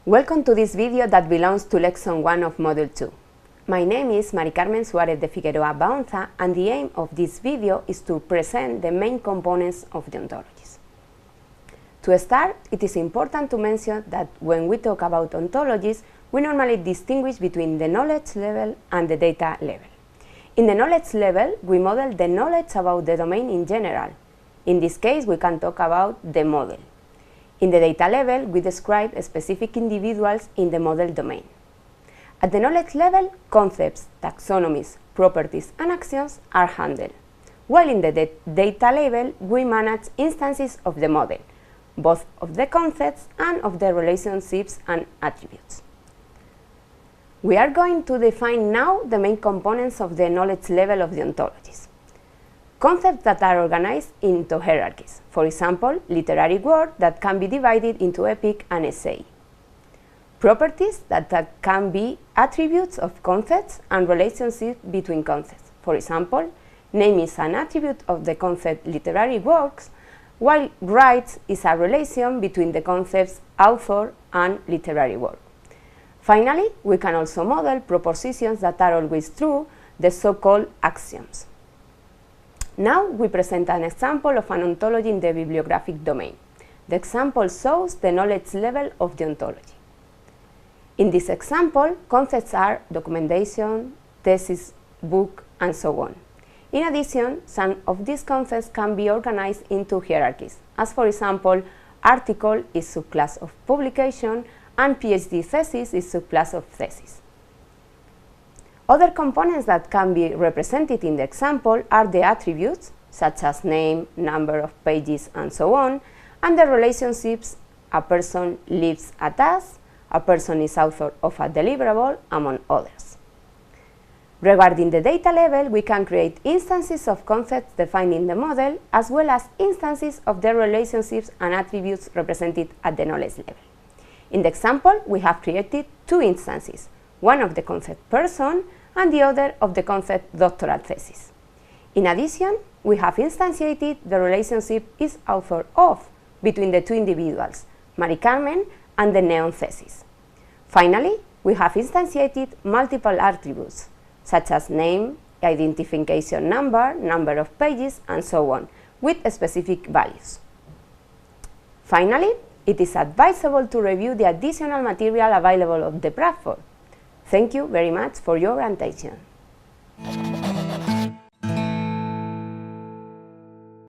Welcome to this video that belongs to Lesson 1 of Module 2. My name is Mari Carmen Suárez de Figueroa Baunza, and the aim of this video is to present the main components of the ontologies. To start, it is important to mention that when we talk about ontologies, we normally distinguish between the knowledge level and the data level. In the knowledge level, we model the knowledge about the domain in general. In this case, we can talk about the model. In the data level, we describe specific individuals in the model domain. At the knowledge level, concepts, taxonomies, properties, and actions are handled, while in the data level, we manage instances of the model, both of the concepts and of the relationships and attributes. We are going to define now the main components of the knowledge level of the ontologies. Concepts that are organized into hierarchies, for example, literary work that can be divided into epic and essay. Properties that can be attributes of concepts and relationships between concepts. For example, name is an attribute of the concept literary works, while rights is a relation between the concepts author and literary work. Finally, we can also model propositions that are always true, the so-called axioms. Now we present an example of an ontology in the bibliographic domain. The example shows the knowledge level of the ontology. In this example, concepts are documentation, thesis, book, and so on. In addition, some of these concepts can be organized into hierarchies, as for example, article is subclass of publication, and PhD thesis is subclass of thesis. Other components that can be represented in the example are the attributes, such as name, number of pages, and so on, and the relationships: a person lives at us, a person is author of a deliverable, among others. Regarding the data level, we can create instances of concepts defined in the model, as well as instances of the relationships and attributes represented at the knowledge level. In the example, we have created two instances, one of the concept person and the other of the concept doctoral thesis. In addition, we have instantiated the relationship is author of between the two individuals, Mari Carmen and the neon thesis. Finally, we have instantiated multiple attributes, such as name, identification number, number of pages, and so on, with specific values. Finally, it is advisable to review the additional material available on the platform. Thank you very much for your attention.